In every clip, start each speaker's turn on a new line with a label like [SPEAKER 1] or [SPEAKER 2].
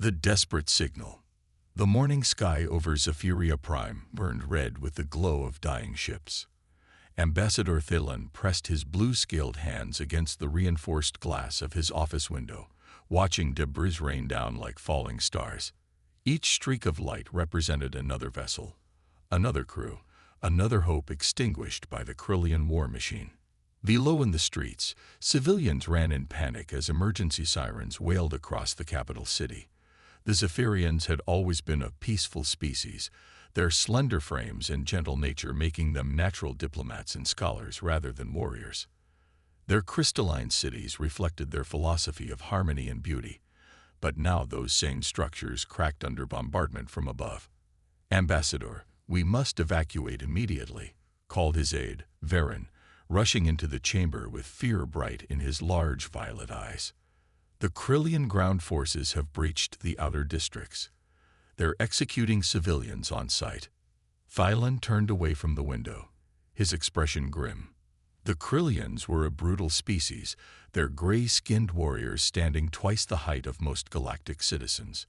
[SPEAKER 1] The desperate signal. The morning sky over Zephyria Prime burned red with the glow of dying ships. Ambassador Thelen pressed his blue-scaled hands against the reinforced glass of his office window, watching debris rain down like falling stars. Each streak of light represented another vessel, another crew, another hope extinguished by the Krillian war machine. Below in the streets, civilians ran in panic as emergency sirens wailed across the capital city. The Zephyrians had always been a peaceful species, their slender frames and gentle nature making them natural diplomats and scholars rather than warriors. Their crystalline cities reflected their philosophy of harmony and beauty, but now those same structures cracked under bombardment from above. "Ambassador, we must evacuate immediately," called his aide, Varen, rushing into the chamber with fear bright in his large violet eyes. "The Krillian ground forces have breached the outer districts. They're executing civilians on sight." Thelen turned away from the window, his expression grim. The Krillians were a brutal species, their gray-skinned warriors standing twice the height of most galactic citizens.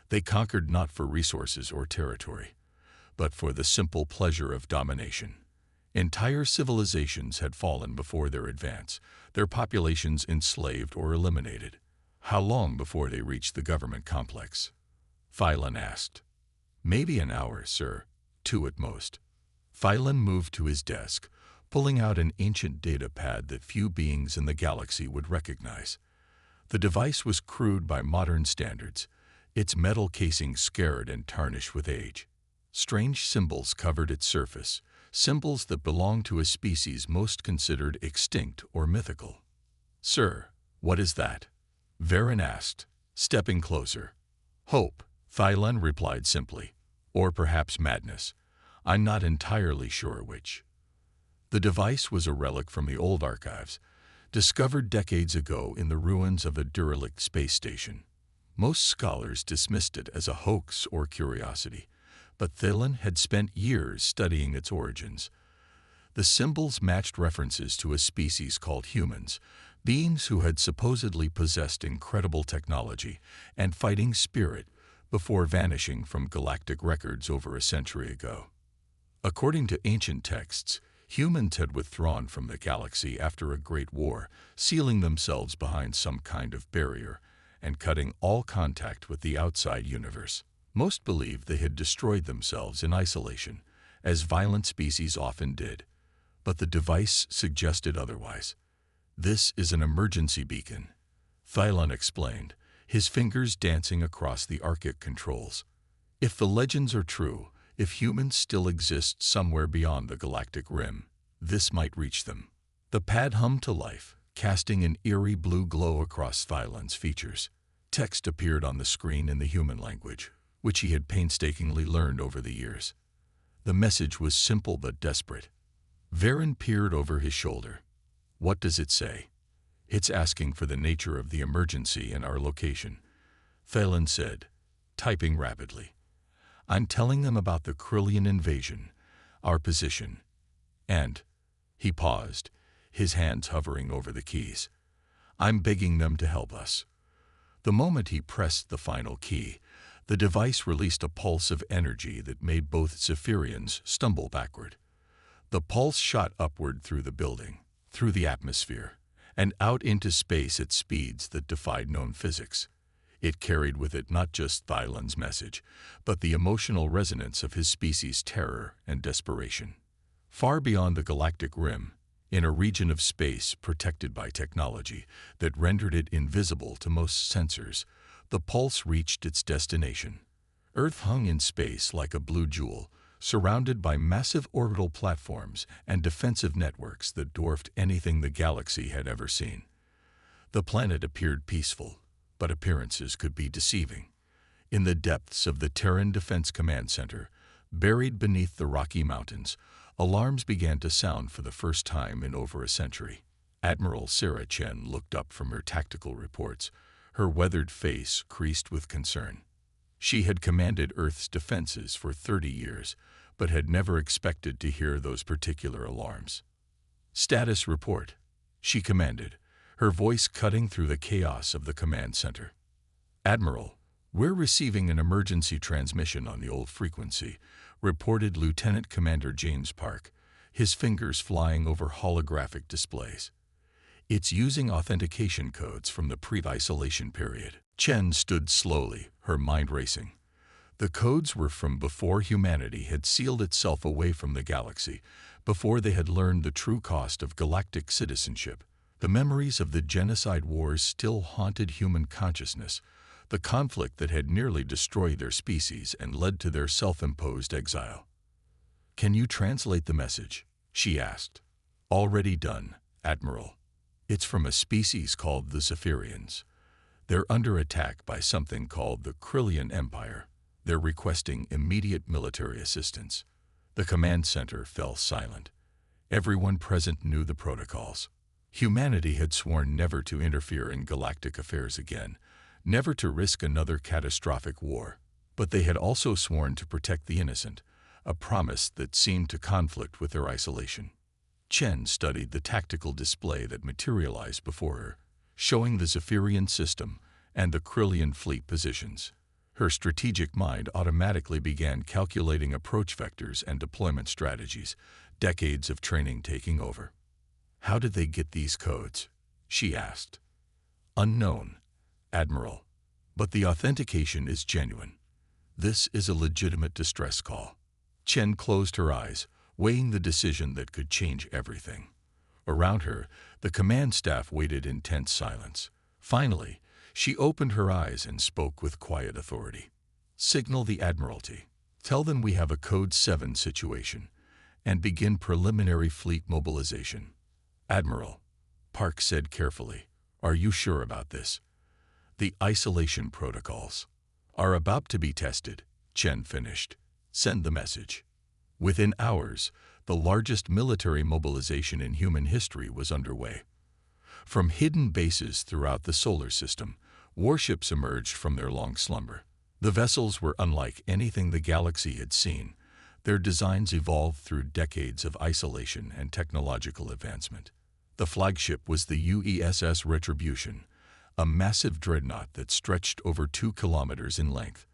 [SPEAKER 1] They conquered not for resources or territory, but for the simple pleasure of domination. Entire civilizations had fallen before their advance, their populations enslaved or eliminated. "How long before they reached the government complex?" Thelen asked. "Maybe an hour, sir. 2 at most." Thelen moved to his desk, pulling out an ancient data pad that few beings in the galaxy would recognize. The device was crude by modern standards, its metal casing scarred and tarnished with age. Strange symbols covered its surface, symbols that belonged to a species most considered extinct or mythical. "Sir, what is that?" Varen asked, stepping closer. "Hope," Thelen replied simply. "Or perhaps madness. I'm not entirely sure which." The device was a relic from the old archives, discovered decades ago in the ruins of a derelict space station. Most scholars dismissed it as a hoax or curiosity, but Thelen had spent years studying its origins. The symbols matched references to a species called humans, beings who had supposedly possessed incredible technology and fighting spirit before vanishing from galactic records over a century ago. According to ancient texts, humans had withdrawn from the galaxy after a great war, sealing themselves behind some kind of barrier and cutting all contact with the outside universe. Most believed they had destroyed themselves in isolation, as violent species often did, but the device suggested otherwise. "This is an emergency beacon," Thelen explained, his fingers dancing across the Archic controls. "If the legends are true, if humans still exist somewhere beyond the galactic rim, this might reach them." The pad hummed to life, casting an eerie blue glow across Thelen's features. Text appeared on the screen in the human language, which he had painstakingly learned over the years. The message was simple but desperate. Varen peered over his shoulder. "What does it say?" "It's asking for the nature of the emergency and our location," Thelen said, typing rapidly. "I'm telling them about the Krillian invasion, our position, and—" He paused, his hands hovering over the keys. "I'm begging them to help us." The moment he pressed the final key, the device released a pulse of energy that made both Zephyrians stumble backward. The pulse shot upward through the building, through the atmosphere, and out into space at speeds that defied known physics. It carried with it not just Thelen's message, but the emotional resonance of his species' terror and desperation. Far beyond the galactic rim, in a region of space protected by technology that rendered it invisible to most sensors, the pulse reached its destination. Earth hung in space like a blue jewel, surrounded by massive orbital platforms and defensive networks that dwarfed anything the galaxy had ever seen. The planet appeared peaceful, but appearances could be deceiving. In the depths of the Terran Defense Command Center, buried beneath the Rocky Mountains, alarms began to sound for the first time in over a century. Admiral Sarah Chen looked up from her tactical reports, her weathered face creased with concern. She had commanded Earth's defenses for 30 years, but had never expected to hear those particular alarms. "Status report," she commanded, her voice cutting through the chaos of the command center. "Admiral, "We're receiving an emergency transmission on the old frequency," reported Lieutenant Commander James Park, his fingers flying over holographic displays. "It's using authentication codes from the pre-isolation period." Chen stood slowly, her mind racing. The codes were from before humanity had sealed itself away from the galaxy, before they had learned the true cost of galactic citizenship. The memories of the genocide wars still haunted human consciousness, the conflict that had nearly destroyed their species and led to their self-imposed exile. "Can you translate the message?" she asked. "Already done, Admiral. It's from a species called the Zephyrians. They're under attack by something called the Krillian Empire. They're requesting immediate military assistance." The command center fell silent. Everyone present knew the protocols. Humanity had sworn never to interfere in galactic affairs again, never to risk another catastrophic war. But they had also sworn to protect the innocent, a promise that seemed to conflict with their isolation. Chen studied the tactical display that materialized before her, showing the Zephyrian system and the Krillian fleet positions. Her strategic mind automatically began calculating approach vectors and deployment strategies, decades of training taking over. "How did they get these codes?" she asked. "Unknown, Admiral. But the authentication is genuine. This is a legitimate distress call." Chen closed her eyes, weighing the decision that could change everything. Around her, the command staff waited in tense silence. Finally, she opened her eyes and spoke with quiet authority. "Signal the Admiralty. Tell them we have a Code 7 situation, and begin preliminary fleet mobilization." "Admiral," Park said carefully, "are you sure about this?" "The isolation protocols are about to be tested," Chen finished. "Send the message." Within hours, the largest military mobilization in human history was underway. From hidden bases throughout the solar system, warships emerged from their long slumber. The vessels were unlike anything the galaxy had seen. Their designs evolved through decades of isolation and technological advancement. The flagship was the UESS Retribution, a massive dreadnought that stretched over 2 kilometers in length.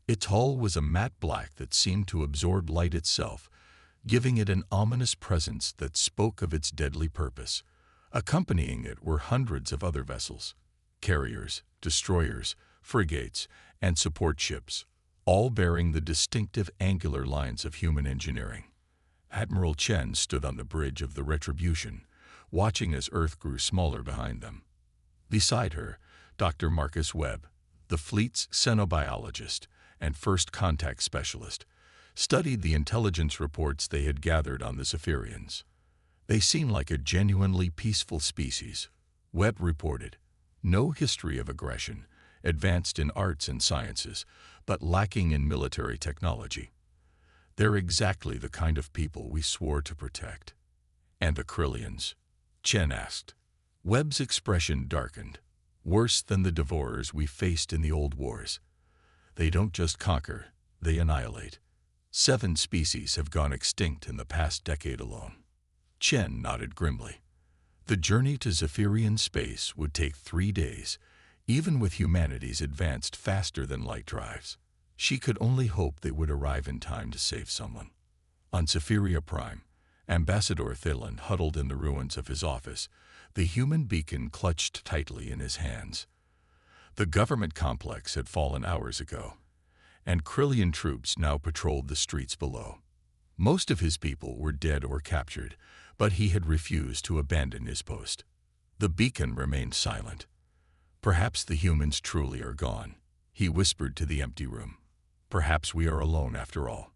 [SPEAKER 1] Its hull was a matte black that seemed to absorb light itself, giving it an ominous presence that spoke of its deadly purpose. Accompanying it were hundreds of other vessels, carriers, destroyers, frigates, and support ships, all bearing the distinctive angular lines of human engineering. Admiral Chen stood on the bridge of the Retribution, watching as Earth grew smaller behind them. Beside her, Dr. Marcus Webb, the fleet's xenobiologist and first contact specialist, studied the intelligence reports they had gathered on the Zephyrians. "They seem like a genuinely peaceful species," Webb reported. "No history of aggression, advanced in arts and sciences, but lacking in military technology. They're exactly the kind of people we swore to protect." "And the Krillians?" Chen asked. Webb's expression darkened. "Worse than the devourers we faced in the old wars. They don't just conquer, they annihilate. 7 species have gone extinct in the past decade alone." Chen nodded grimly. The journey to Zephyrian space would take 3 days, even with humanity's advanced faster than light drives. She could only hope they would arrive in time to save someone. On Zephyria Prime, Ambassador Thelen huddled in the ruins of his office, the human beacon clutched tightly in his hands. The government complex had fallen hours ago, and Krillian troops now patrolled the streets below. Most of his people were dead or captured, but he had refused to abandon his post. The beacon remained silent. "Perhaps the humans truly are gone," he whispered to the empty room. "Perhaps we are alone after all."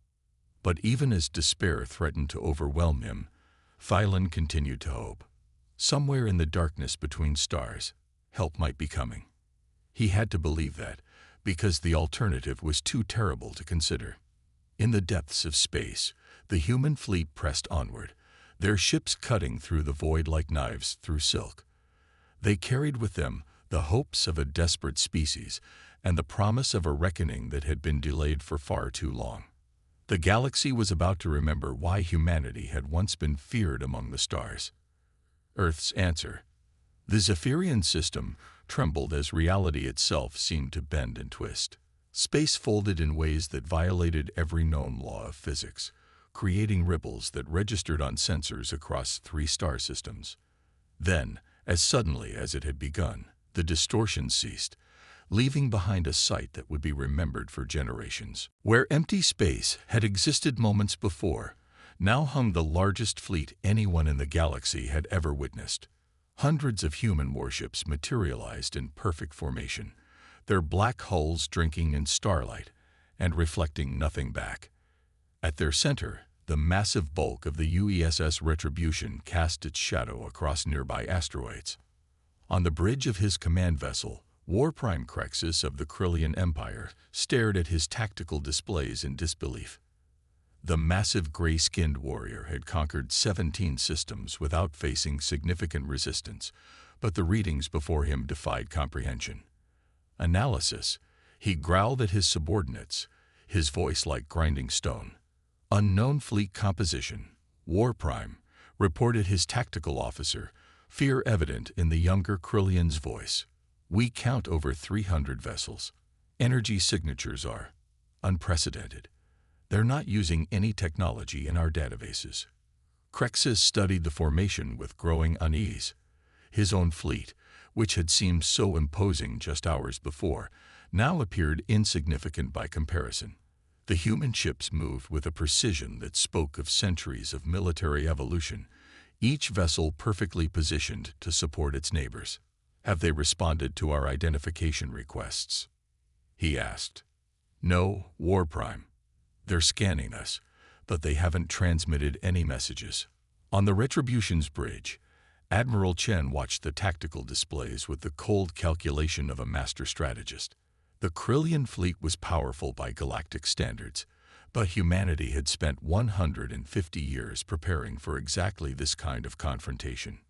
[SPEAKER 1] But even as despair threatened to overwhelm him, Thelen continued to hope. Somewhere in the darkness between stars, help might be coming. He had to believe that, because the alternative was too terrible to consider. In the depths of space, the human fleet pressed onward, their ships cutting through the void like knives through silk. They carried with them the hopes of a desperate species and the promise of a reckoning that had been delayed for far too long. The galaxy was about to remember why humanity had once been feared among the stars. Earth's answer. The Zephyrian system trembled as reality itself seemed to bend and twist. Space folded in ways that violated every known law of physics, creating ripples that registered on sensors across 3 star systems. Then, as suddenly as it had begun, the distortion ceased, leaving behind a sight that would be remembered for generations. Where empty space had existed moments before, now hung the largest fleet anyone in the galaxy had ever witnessed. Hundreds of human warships materialized in perfect formation, their black hulls drinking in starlight and reflecting nothing back. At their center, the massive bulk of the UESS Retribution cast its shadow across nearby asteroids. On the bridge of his command vessel, War Prime Crexus of the Krillian Empire stared at his tactical displays in disbelief. The massive gray-skinned warrior had conquered 17 systems without facing significant resistance, but the readings before him defied comprehension. Analysis, he growled at his subordinates, his voice like grinding stone. Unknown fleet composition, War Prime, reported his tactical officer, fear evident in the younger Krillian's voice. We count over 300 vessels. Energy signatures are unprecedented. They're not using any technology in our databases. Crexus studied the formation with growing unease. His own fleet, which had seemed so imposing just hours before, now appeared insignificant by comparison. The human ships moved with a precision that spoke of centuries of military evolution, each vessel perfectly positioned to support its neighbors. Have they responded to our identification requests? He asked. No, War Prime. They're scanning us, but they haven't transmitted any messages. On the Retribution's bridge, Admiral Chen watched the tactical displays with the cold calculation of a master strategist. The Krillian fleet was powerful by galactic standards, but humanity had spent 150 years preparing for exactly this kind of confrontation.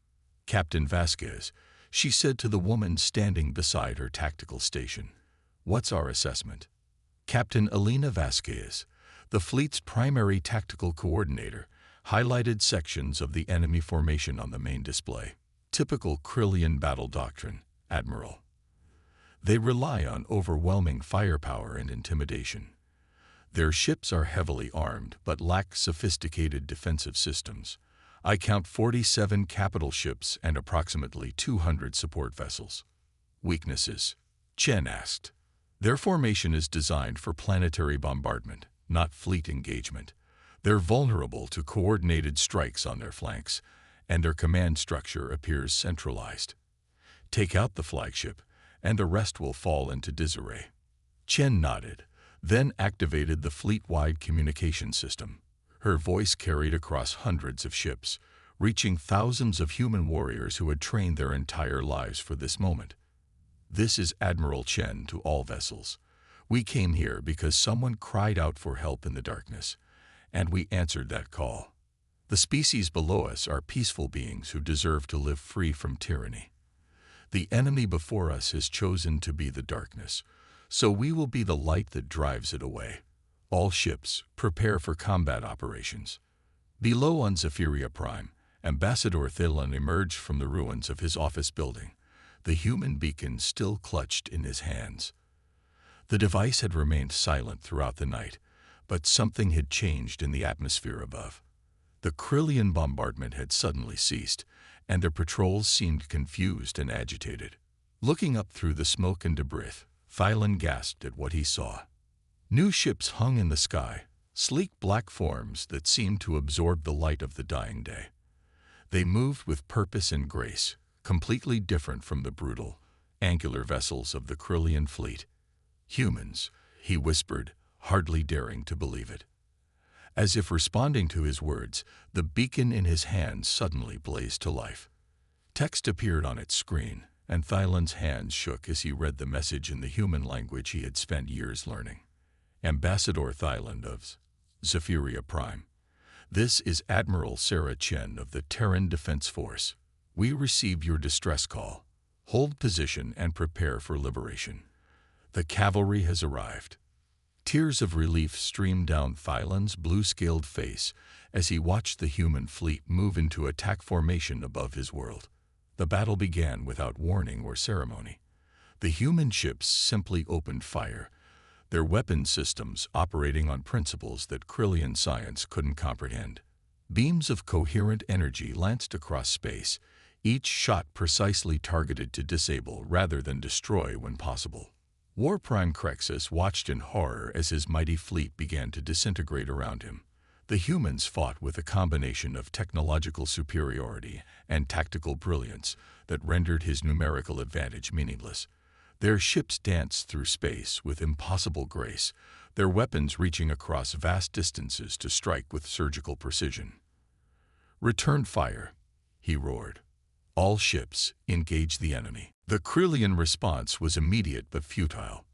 [SPEAKER 1] Captain Vasquez, she said to the woman standing beside her tactical station, "What's our assessment?" Captain Elena Vasquez, the fleet's primary tactical coordinator, highlighted sections of the enemy formation on the main display. Typical Krillian battle doctrine, Admiral. They rely on overwhelming firepower and intimidation. Their ships are heavily armed but lack sophisticated defensive systems. I count 47 capital ships and approximately 200 support vessels. Weaknesses? Chen asked. Their formation is designed for planetary bombardment, not fleet engagement. They're vulnerable to coordinated strikes on their flanks, and their command structure appears centralized. Take out the flagship, and the rest will fall into disarray. Chen nodded, then activated the fleet-wide communication system. Her voice carried across hundreds of ships, reaching thousands of human warriors who had trained their entire lives for this moment. This is Admiral Chen to all vessels. We came here because someone cried out for help in the darkness, and we answered that call. The species below us are peaceful beings who deserve to live free from tyranny. The enemy before us has chosen to be the darkness, so we will be the light that drives it away. All ships, prepare for combat operations. Below on Zephyria Prime, Ambassador Thilon emerged from the ruins of his office building, the human beacon still clutched in his hands. The device had remained silent throughout the night, but something had changed in the atmosphere above. The Krillian bombardment had suddenly ceased, and their patrols seemed confused and agitated. Looking up through the smoke and debris, Thilon gasped at what he saw. New ships hung in the sky, sleek black forms that seemed to absorb the light of the dying day. They moved with purpose and grace, completely different from the brutal, angular vessels of the Krillian fleet. Humans, he whispered, hardly daring to believe it. As if responding to his words, the beacon in his hand suddenly blazed to life. Text appeared on its screen, and Thilon's hands shook as he read the message in the human language he had spent years learning. Ambassador Thilon of Zephyria Prime. This is Admiral Sarah Chen of the Terran Defense Force. We received your distress call. Hold position and prepare for liberation. The cavalry has arrived. Tears of relief streamed down Thilon's blue-scaled face as he watched the human fleet move into attack formation above his world. The battle began without warning or ceremony. The human ships simply opened fire, their weapon systems operating on principles that Krillian science couldn't comprehend. Beams of coherent energy lanced across space, each shot precisely targeted to disable rather than destroy when possible. War Prime Crexus watched in horror as his mighty fleet began to disintegrate around him. The humans fought with a combination of technological superiority and tactical brilliance that rendered his numerical advantage meaningless. Their ships danced through space with impossible grace, their weapons reaching across vast distances to strike with surgical precision. "Return fire," he roared. "All ships, engage the enemy." The Krillian response was immediate but futile.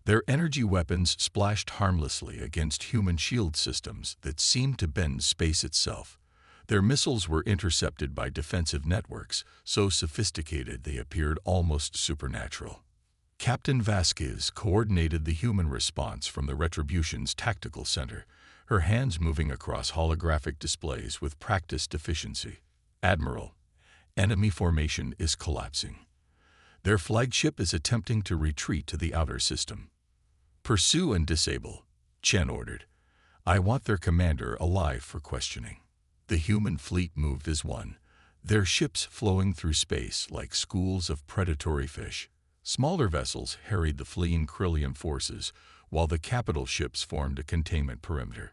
[SPEAKER 1] Their energy weapons splashed harmlessly against human shield systems that seemed to bend space itself. Their missiles were intercepted by defensive networks, so sophisticated they appeared almost supernatural. Captain Vasquez coordinated the human response from the Retribution's tactical center, her hands moving across holographic displays with practiced efficiency. "Admiral, enemy formation is collapsing. Their flagship is attempting to retreat to the outer system." "Pursue and disable," Chen ordered. "I want their commander alive for questioning." The human fleet moved as one, their ships flowing through space like schools of predatory fish. Smaller vessels harried the fleeing Krillian forces, while the capital ships formed a containment perimeter.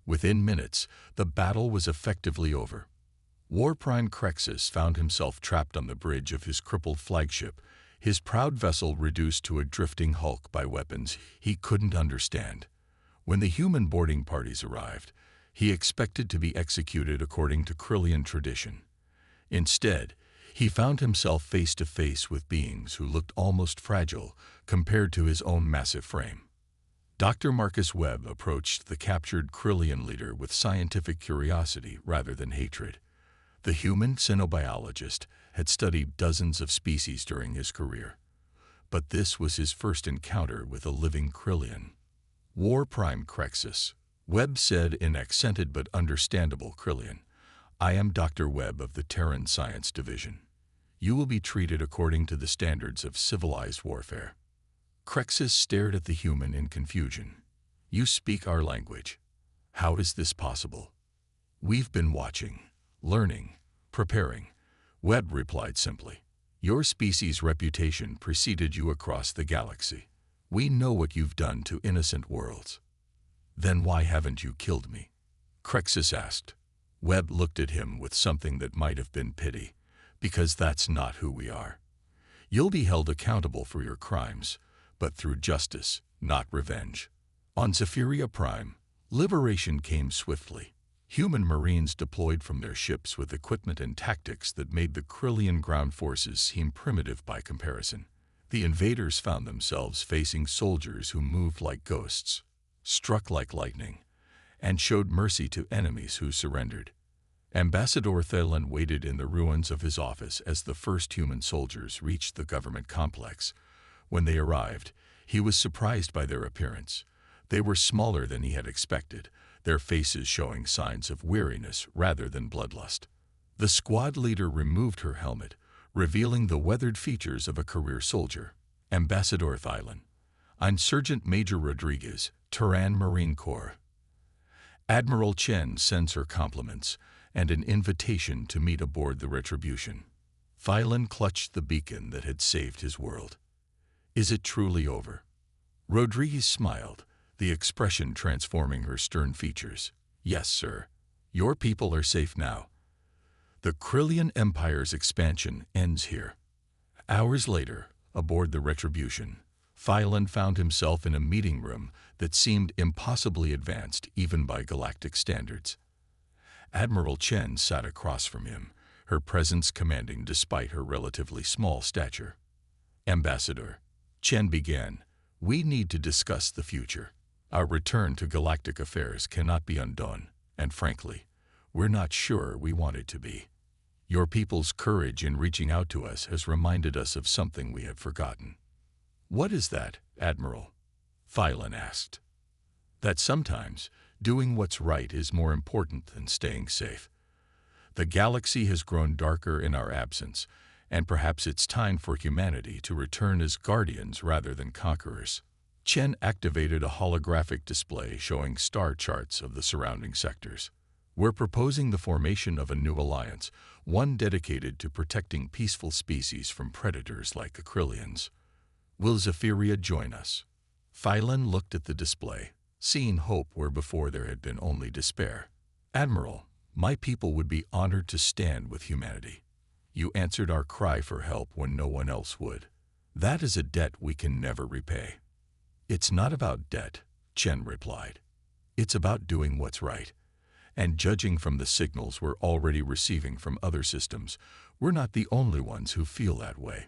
[SPEAKER 1] Within minutes, the battle was effectively over. War Prime Crexus found himself trapped on the bridge of his crippled flagship, his proud vessel reduced to a drifting hulk by weapons he couldn't understand. When the human boarding parties arrived, he expected to be executed according to Krillian tradition. Instead, he found himself face to face with beings who looked almost fragile compared to his own massive frame. Dr. Marcus Webb approached the captured Krillian leader with scientific curiosity rather than hatred. The human xenobiologist had studied dozens of species during his career, but this was his first encounter with a living Krillian. "War Prime Crexus," Webb said in accented but understandable Krillian, "I am Dr. Webb of the Terran Science Division. You will be treated according to the standards of civilized warfare." Crexus stared at the human in confusion. "You speak our language. How is this possible?" "We've been watching, learning, preparing," Webb replied simply. "Your species' reputation preceded you across the galaxy. We know what you've done to innocent worlds." "Then why haven't you killed me?" Crexus asked. Webb looked at him with something that might have been pity. "Because that's not who we are. You'll be held accountable for your crimes, but through justice, not revenge." On Zephyria Prime, liberation came swiftly. Human Marines deployed from their ships with equipment and tactics that made the Krillian ground forces seem primitive by comparison. The invaders found themselves facing soldiers who moved like ghosts, struck like lightning, and showed mercy to enemies who surrendered. Ambassador Thalen waited in the ruins of his office as the first human soldiers reached the government complex. When they arrived, he was surprised by their appearance. They were smaller than he had expected, their faces showing signs of weariness rather than bloodlust. The squad leader removed her helmet, revealing the weathered features of a career soldier. "Ambassador Thalen, I'm Sergeant Major Rodriguez, Terran Marine Corps. Admiral Chen sends her compliments and an invitation to meet aboard the Retribution." Thalen clutched the beacon that had saved his world. "Is it truly over?" Rodriguez smiled, the expression transforming her stern features. "Yes, sir. Your people are safe now. The Krillian Empire's expansion ends here." Hours later, aboard the Retribution, Thalen found himself in a meeting room that seemed impossibly advanced even by galactic standards. Admiral Chen sat across from him, her presence commanding despite her relatively small stature. "Ambassador," Chen began, "we need to discuss the future. Our return to galactic affairs cannot be undone, and frankly, we're not sure we want it to be. Your people's courage in reaching out to us has reminded us of something we have forgotten." "What is that, Admiral?" Thalen asked. "That sometimes doing what's right is more important than staying safe. The galaxy has grown darker in our absence, and perhaps it's time for humanity to return as guardians rather than conquerors." Chen activated a holographic display showing star charts of the surrounding sectors. We're proposing the formation of a new alliance, one dedicated to protecting peaceful species from predators like Acrylians. Will Zephyria join us? Thailand looked at the display, seeing hope where before there had been only despair. Admiral, my people would be honored to stand with humanity. You answered our cry for help when no one else would. That is a debt we can never repay. It's not about debt, Chen replied. It's about doing what's right. And judging from the signals we're already receiving from other systems, we're not the only ones who feel that way.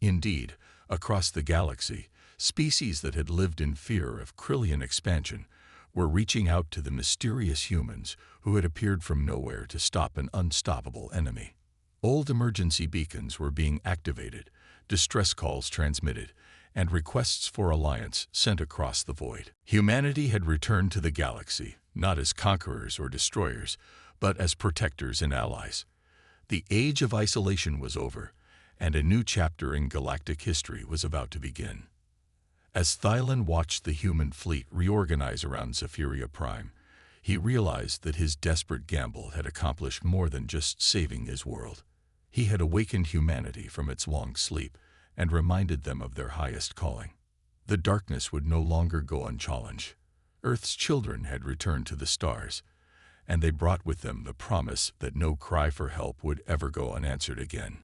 [SPEAKER 1] Indeed, across the galaxy, species that had lived in fear of Krillian expansion were reaching out to the mysterious humans who had appeared from nowhere to stop an unstoppable enemy. Old emergency beacons were being activated, distress calls transmitted, and requests for alliance sent across the void. Humanity had returned to the galaxy, not as conquerors or destroyers, but as protectors and allies. The age of isolation was over, and a new chapter in galactic history was about to begin. As Thailand watched the human fleet reorganize around Zephyria Prime, he realized that his desperate gamble had accomplished more than just saving his world. He had awakened humanity from its long sleep and reminded them of their highest calling. The darkness would no longer go unchallenged. Earth's children had returned to the stars, and they brought with them the promise that no cry for help would ever go unanswered again.